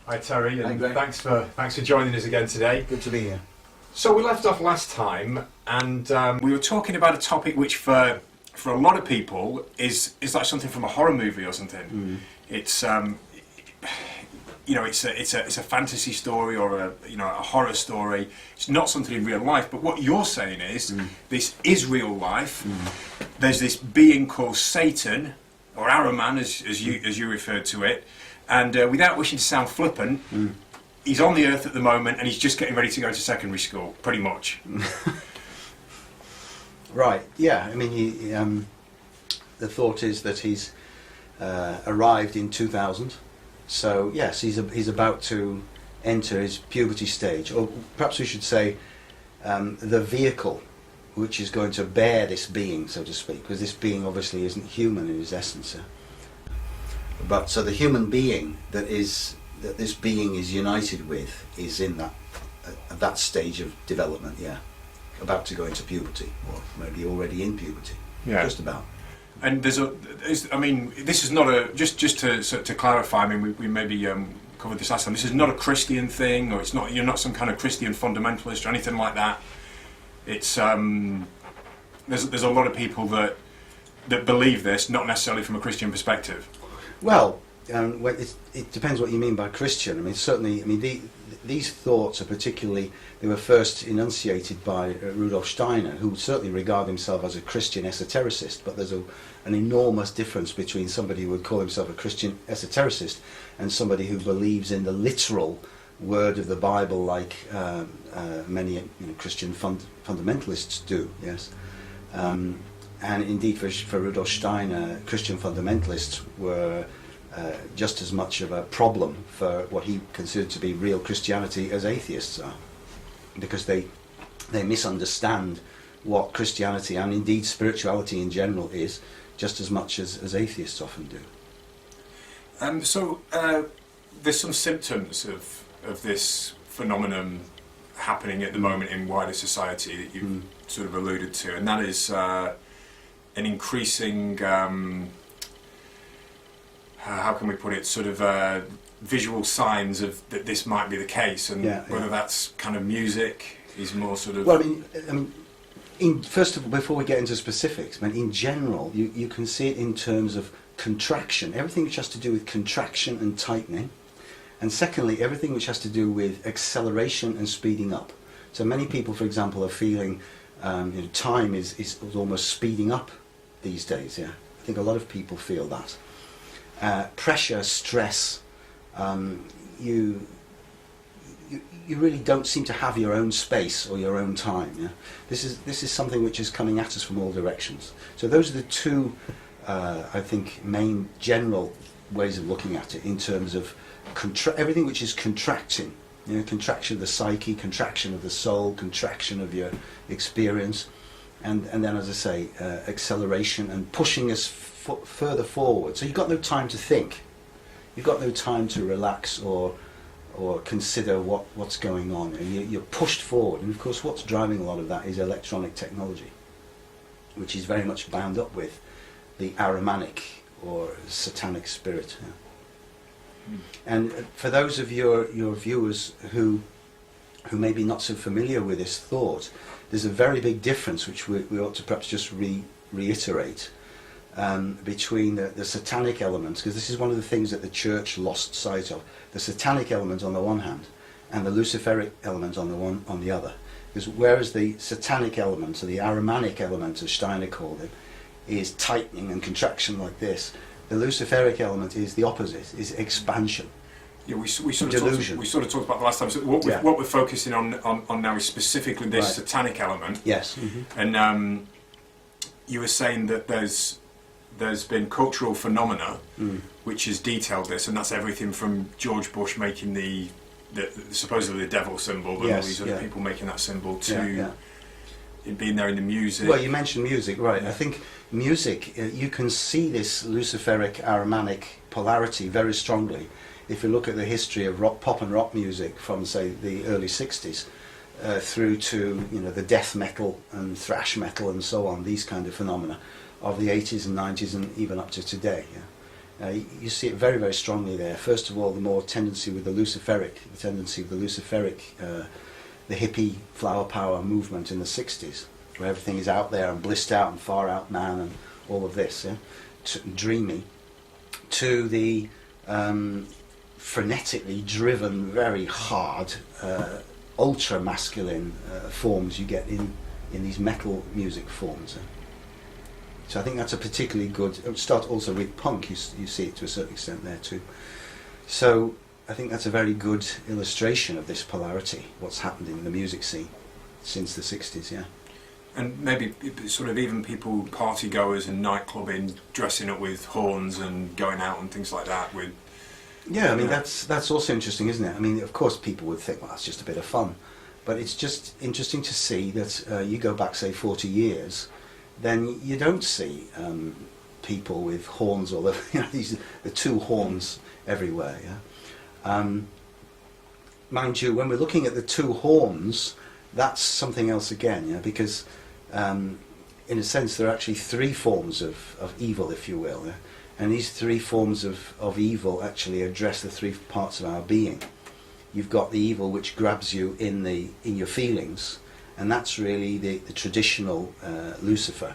Hi Terry, and Hi, thanks for joining us again today. Good to be here. So we left off last time, and we were talking about a topic which, for a lot of people, is like something from a horror movie or something. It's it's a fantasy story or a horror story. It's not something in real life. But what you're saying is this is real life. There's this being called Satan, or Ahriman, as you referred to it. And without wishing to sound flippant, he's on the earth at the moment and he's just getting ready to go to secondary school, pretty much. Right, yeah, I mean, the thought is that he's arrived in 2000, so yes, he's about to enter his puberty stage, or perhaps we should say the vehicle which is going to bear this being, so to speak, because this being obviously isn't human in his essence. But so the human being that this being is united with is in that stage of development, yeah, about to go into puberty, or maybe already in puberty, yeah, just about. And this is not a just to clarify. I mean, we maybe covered this last time. This is not a Christian thing, or you're not some kind of Christian fundamentalist or anything like that. It's there's a lot of people that believe this, not necessarily from a Christian perspective. Well, it depends what you mean by Christian. I mean, certainly, these thoughts are particularly, they were first enunciated by Rudolf Steiner, who would certainly regard himself as a Christian esotericist, but there's an enormous difference between somebody who would call himself a Christian esotericist and somebody who believes in the literal word of the Bible, like many Christian fundamentalists do, yes. And indeed, for Rudolf Steiner, Christian fundamentalists were just as much of a problem for what he considered to be real Christianity as atheists are, because they misunderstand what Christianity and indeed spirituality in general is, just as much as atheists often do. So there's some symptoms of this phenomenon happening at the moment in wider society that you've sort of alluded to, and that is an increasing, how can we put it, sort of visual signs of that this might be the case, and whether that's kind of music is more sort of... Well, I mean, first of all, before we get into specifics, in general, you can see it in terms of contraction, everything which has to do with contraction and tightening, and secondly, everything which has to do with acceleration and speeding up. So many people, for example, are feeling time is almost speeding up these days. Yeah, I think a lot of people feel that pressure, stress. You really don't seem to have your own space or your own time. Yeah? This is something which is coming at us from all directions. So those are the two, I think, main general ways of looking at it in terms of everything which is contracting. Contraction of the psyche, contraction of the soul, contraction of your experience, and then, as I say, acceleration and pushing us further forward. So you've got no time to think. You've got no time to relax or consider what's going on. You're pushed forward, and of course what's driving a lot of that is electronic technology, which is very much bound up with the Ahrimanic or satanic spirit. Yeah. And for those of your viewers who may be not so familiar with this thought, there's a very big difference which we ought to perhaps just reiterate between the satanic elements, because this is one of the things that the church lost sight of, the satanic element on the one hand and the luciferic element on the other. Because whereas the satanic element, or the Ahrimanic element as Steiner called it, is tightening and contraction like this, The Luciferic element is the opposite, is expansion. Yeah, we sort of Delusion. talked about the last time. So what we're focusing on now is specifically this satanic element. Yes. And you were saying that there's been cultural phenomena which has detailed this, and that's everything from George Bush making the supposedly the devil symbol, and all these other people making that symbol, to it being there in the music. Well, you mentioned music, right? I think music, you can see this Luciferic Ahrimanic polarity very strongly if you look at the history of pop and rock music from, say, the early 60s through to, you know, the death metal and thrash metal and so on, these kind of phenomena of the 80s and 90s and even up to today. You see it very, very strongly there. First of all, the more tendency with the Luciferic, the hippie flower power movement in the 60s, where everything is out there and blissed out and far out man and all of this, dreamy, to the frenetically driven, very hard, ultra masculine forms you get in these metal music forms. So I think that's a particularly good. It would start also with punk. You see it to a certain extent there too. So I think that's a very good illustration of this polarity. What's happened in the music scene since the 60s, yeah. And maybe sort of even people, party goers and nightclubbing, dressing up with horns and going out and things like that. With yeah, I mean that's also interesting, isn't it? I mean, of course, people would think, well, that's just a bit of fun, but it's just interesting to see that you go back, say, 40 years. Then you don't see people with horns or the two horns everywhere. Yeah? Mind you, when we're looking at the two horns, that's something else again. Yeah? Because in a sense, there are actually three forms of evil, if you will. Yeah? And these three forms of evil actually address the three parts of our being. You've got the evil which grabs you in your feelings. And that's really the traditional Lucifer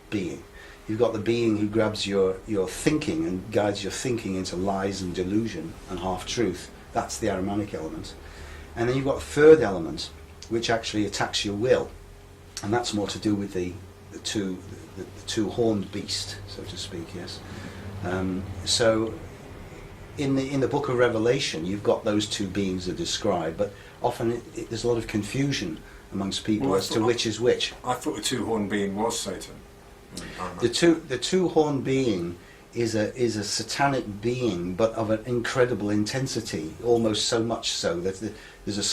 being. You've got the being who grabs your thinking and guides your thinking into lies and delusion and half-truth. That's the Ahrimanic element. And then you've got a third element which actually attacks your will. And that's more to do with the two-horned beast, so to speak, yes. So in the book of Revelation, you've got those two beings that are described, but often there's a lot of confusion amongst people as to which is which. I thought the two-horned being was Satan. The two-horned being is a satanic being, but of an incredible intensity, almost so much so that there's a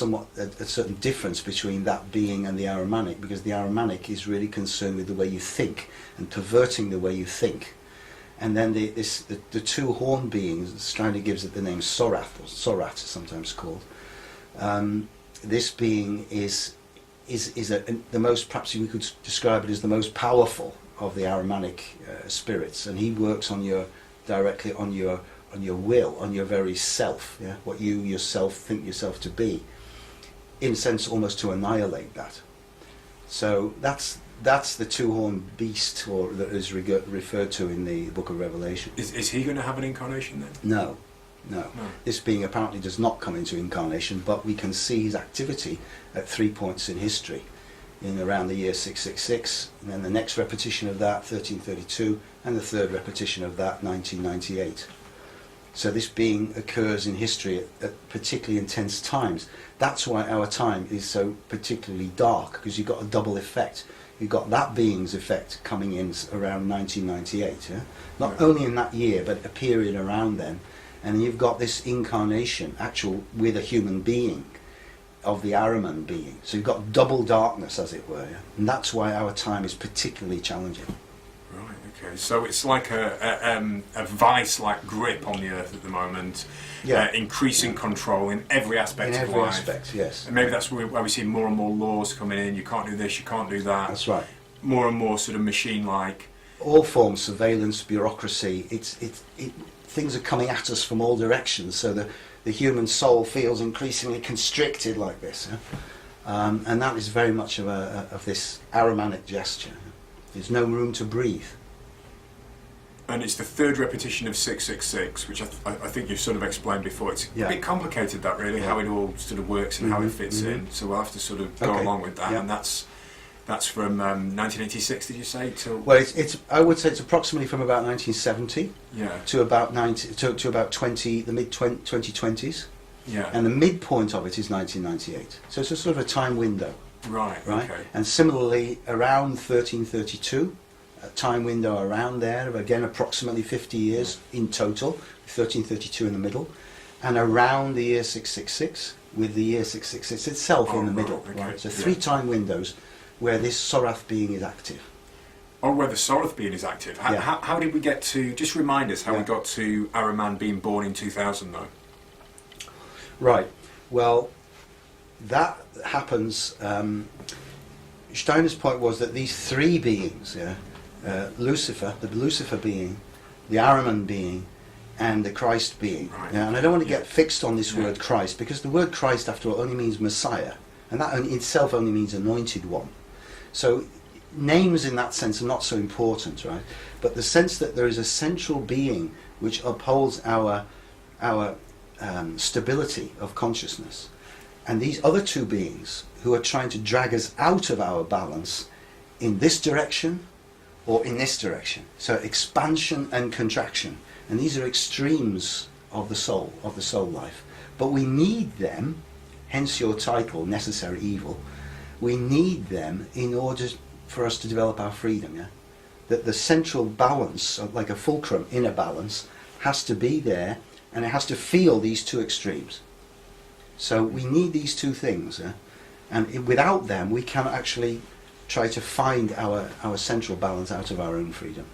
certain difference between that being and the Ahrimanic, because the Ahrimanic is really concerned with the way you think and perverting the way you think. And then the two-horned being, Strider gives it the name Sorath, or Sorat sometimes called. This being is the most, perhaps we could describe it as the most powerful of the Ahrimanic spirits, and he works directly on your will, on your very self, yeah? What you yourself think yourself to be, in a sense almost to annihilate that. So that's the two-horned beast, or that is referred to in the book of Revelation. Is he going to have an incarnation then? No. This being apparently does not come into incarnation, but we can see his activity at 3 points in history, in around the year 666, and then the next repetition of that, 1332, and the third repetition of that, 1998. So this being occurs in history at particularly intense times. That's why our time is so particularly dark, because you've got a double effect. You've got that being's effect coming in around 1998, yeah? Not only in that year, but a period around then. And you've got this incarnation, actual with a human being, of the Ahriman being. So you've got double darkness, as it were, yeah? And that's why our time is particularly challenging. Right, okay. So it's like a vice-like grip on the earth at the moment, increasing control in every aspect of life. In every aspect, yes. And maybe that's where we see more and more laws coming in. You can't do this, you can't do that. That's right. More and more sort of machine-like. All forms, surveillance, bureaucracy, things are coming at us from all directions, so the human soul feels increasingly constricted like this. Yeah? And that is very much of this Ahrimanic gesture. There's no room to breathe. And it's the third repetition of 666, which I think you've sort of explained before. It's a bit complicated, that really, how it all sort of works and how it fits in. So we'll have to sort of go along with that. Yeah. And that's That's from 1986, did you say? Till Well, it's I would say it's approximately from about 1970 yeah, to about to about the mid 2020s, yeah, and the midpoint of it is 1998. So it's a sort of a time window, right, right? okay, And similarly, around 1332, a time window around there of again approximately 50 years in total, 1332 in the middle, and around the year 666 with the year 666 itself in the right, middle, okay, right? So yeah. 3 time windows where this Sorath being is active. Oh, where the Sorath being is active. Yeah. How did we get to? Just remind us how we Yeah. got to Ahriman being born in 2000, though. Right. Well, that happens. Steiner's point was that these 3 beings, Lucifer, the Lucifer being, the Ahriman being, and the Christ being. Right. Yeah, and I don't want to get fixed on this Yeah. word Christ, because the word Christ, after all, only means Messiah, and that in itself only means anointed one. So names in that sense are not so important, right? But the sense that there is a central being which upholds our stability of consciousness, and these other 2 beings who are trying to drag us out of our balance in this direction or in this direction. So expansion and contraction, and these are extremes of the soul life. But we need them, hence your title, Necessary Evil. We need them in order for us to develop our freedom, yeah? That the central balance, like a fulcrum in a balance, has to be there, and it has to feel these 2 extremes. So we need these 2 things, yeah? And without them we cannot actually try to find our central balance out of our own freedom.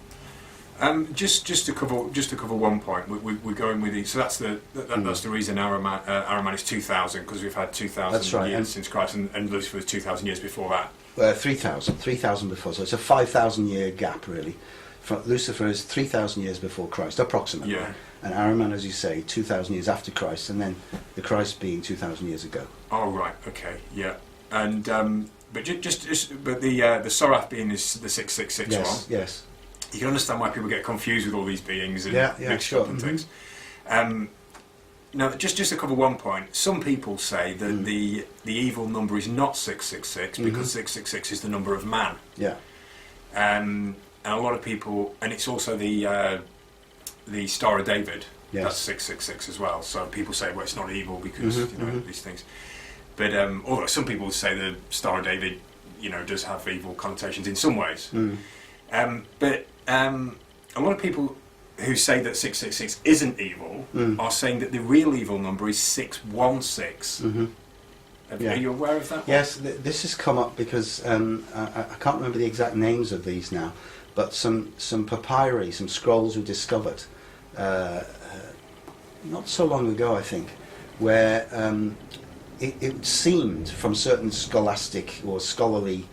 Just to cover one point, we're going with so that's the reason Ahriman is 2000, because we've had 2000 That's right, years since Christ, and Lucifer was 2000 years before that. 3,000 before, so it's a 5,000 year gap really. Lucifer is 3,000 years before Christ, approximately. Yeah. And Ahriman, as you say, 2,000 years after Christ, and then the Christ being 2,000 years ago. Oh right, okay, yeah, and but but the Sorath being is the 666 one. Yes. You can understand why people get confused with all these beings and mixed sure. up and things. Now, just to cover one point, some people say that the evil number is not 666 because 666 is the number of man. Yeah. And a lot of people, and it's also the Star of David. Yes. That's 666 as well. So people say, well, it's not evil because these things. But although some people say the Star of David, does have evil connotations in some ways. But a lot of people who say that 666 isn't evil are saying that the real evil number is 616. Are you aware of that? Yes, this has come up because I can't remember the exact names of these now, but some papyri, some scrolls were discovered not so long ago, I think, where it seemed from certain scholastic or scholarly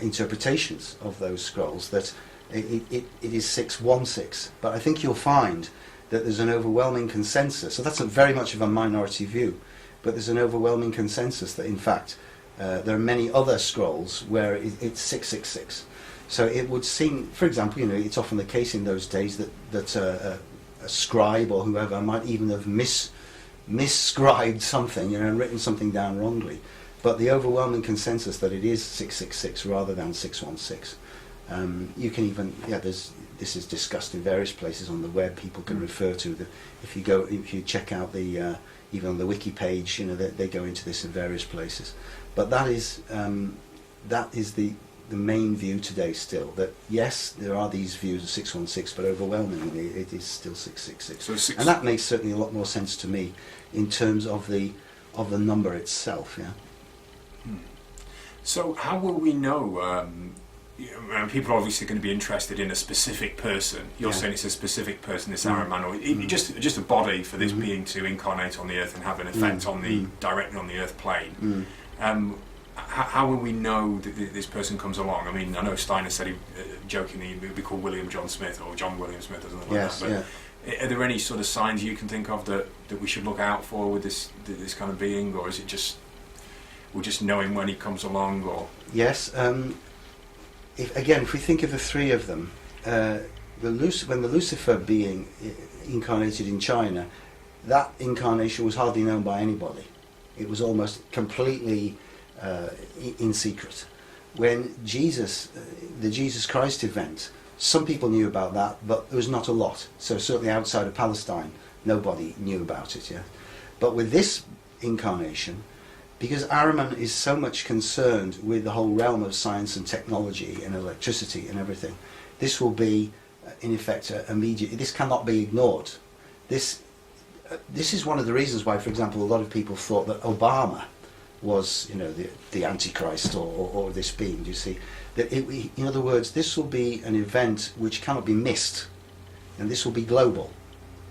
interpretations of those scrolls that it is 616, but I think you'll find that there's an overwhelming consensus, so that's very much of a minority view, but there's an overwhelming consensus that in fact there are many other scrolls where it's 666. So it would seem, for example, it's often the case in those days that a scribe or whoever might even have misscribed something, and written something down wrongly. But the overwhelming consensus that it is 666 rather than 616. You can even, this is discussed in various places on the web. People can refer to if you check out the even on the wiki page, they go into this in various places. But that is the main view today still. That yes, there are these views of 616, but overwhelmingly it is still 666. And that makes certainly a lot more sense to me in terms of the number itself. Yeah. So how will we know? People are obviously going to be interested in a specific person. You're saying it's a specific person, this Ahriman, or just a body for this being to incarnate on the earth and have an effect directly on the earth plane. How will we know that this person comes along? I mean, I know Steiner said he jokingly it would be called William John Smith or John William Smith or something like that. But are there any sort of signs you can think of that we should look out for with this kind of being, or is it just we'll just know him when he comes along? Or yes. If we think of the 3 of them, when the Lucifer being incarnated in China, that incarnation was hardly known by anybody. It was almost completely in secret. when Jesus, the Jesus Christ event, some people knew about that, but there was not a lot. So certainly outside of Palestine, nobody knew about it. Yeah, but with this incarnation, because Ahriman is so much concerned with the whole realm of science and technology and electricity and everything, this will be, in effect, immediate. This cannot be ignored. This is one of the reasons why, for example, a lot of people thought that Obama was, the Antichrist or this being. Do you see? That in other words, this will be an event which cannot be missed, and this will be global.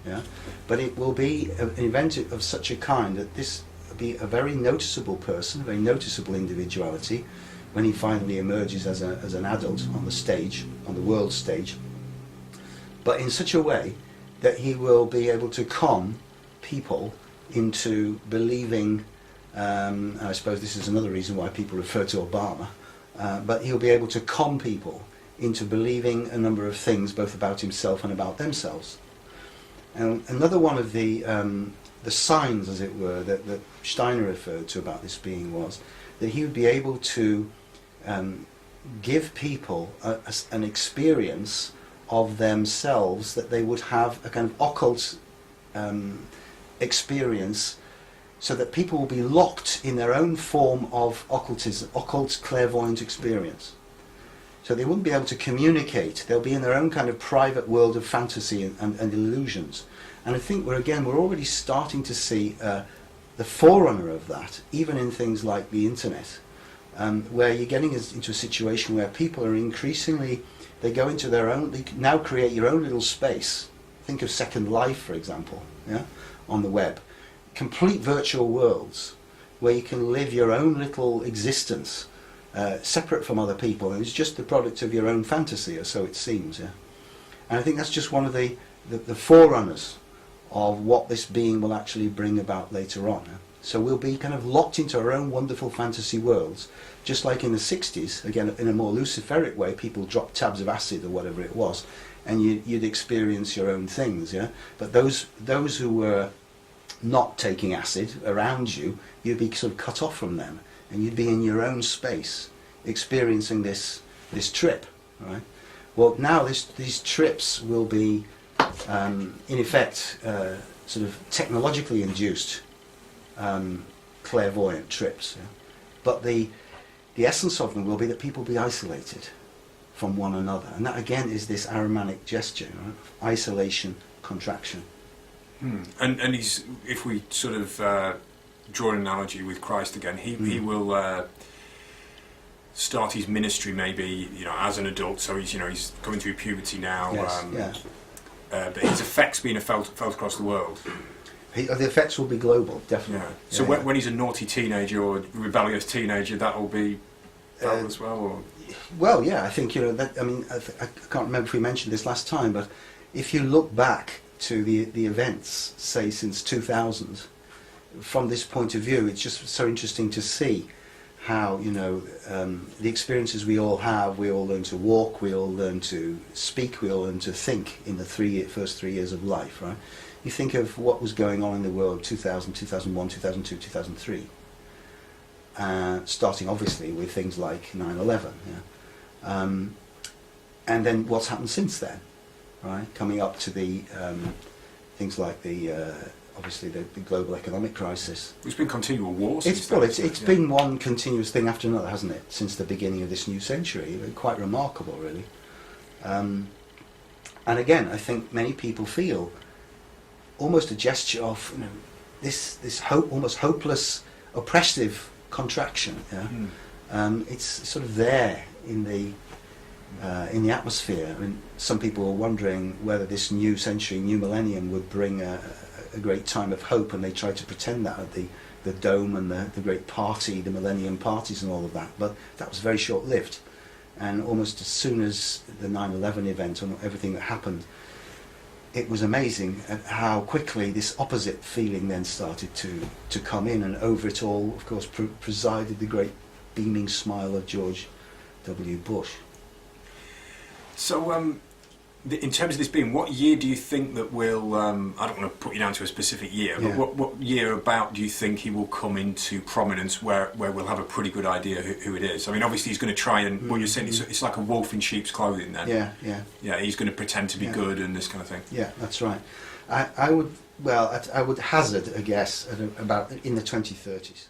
Yeah, but it will be an event of such a kind that this will be a very noticeable person, a very noticeable individuality, when he finally emerges as an adult on the stage, on the world stage. But in such a way that he will be able to con people into believing, and I suppose this is another reason why people refer to Obama, but he'll be able to con people into believing a number of things, both about himself and about themselves. And another one of the signs, as it were, that Steiner referred to about this being was that he would be able to give people an experience of themselves, that they would have a kind of occult experience, so that people will be locked in their own form of occultism, occult clairvoyant experience. So they wouldn't be able to communicate. They'll be in their own kind of private world of fantasy and illusions. And I think we're already starting to see the forerunner of that, even in things like the internet, where you're getting into a situation where people are increasingly, they go into their own, they now create your own little space. Think of Second Life, for example, yeah, on the web. Complete virtual worlds where you can live your own little existence, separate from other people, and it's just the product of your own fantasy, or so it seems. Yeah, and I think that's just one of the forerunners of what this being will actually bring about later on. Yeah? So we'll be kind of locked into our own wonderful fantasy worlds, just like in the 60s, again in a more luciferic way, people dropped tabs of acid or whatever it was, and you'd experience your own things. Yeah, but those who were not taking acid around you, you'd be sort of cut off from them, and you'd be in your own space experiencing this trip, right? Well, now these trips will be in effect sort of technologically induced clairvoyant trips, yeah? But the essence of them will be that people will be isolated from one another, and that again is this Ahrimanic gesture, right? Isolation, contraction. And he's, if we sort of draw an analogy with Christ again, he will start his ministry maybe as an adult, so he's coming through puberty now. Yes, but his effects being felt across the world. The effects will be global, definitely. Yeah. So when he's a naughty teenager or rebellious teenager, that will be felt as well. Or? Well, yeah, I think that. I mean, I can't remember if we mentioned this last time, but if you look back to the events, say since 2000, from this point of view, it's just so interesting to see how the experiences we all have. We all learn to walk, we all learn to speak, we all learn to think in the first 3 years of life, right? You think of what was going on in the world 2000, 2001, 2002, 2003, starting obviously with things like 9/11, yeah? And then what's happened since then, right? Coming up to the things like obviously the global economic crisis. It's been continual wars. It's been one continuous thing after another, hasn't it, since the beginning of this new century? Quite remarkable, really. And again, I think many people feel almost a gesture of this almost hopeless, oppressive contraction. Yeah? It's sort of there in the atmosphere. I mean, some people are wondering whether this new century, new millennium, would bring a great time of hope, and they try to pretend that at the Dome and the great party, the Millennium Parties and all of that. But that was very short-lived. And almost as soon as the 9/11 event and everything that happened, it was amazing at how quickly this opposite feeling then started to come in, and over it all, of course, presided the great beaming smile of George W. Bush. So in terms of this being, what year do you think that will, I don't want to put you down to a specific year, but Yeah. what year about do you think he will come into prominence where we'll have a pretty good idea who it is? I mean, obviously he's going to try and, what you're saying, it's like a wolf in sheep's clothing then. Yeah, Yeah, he's going to pretend to be Yeah. good and this kind of thing. yeah, that's right. I would hazard a guess at about in the 2030s.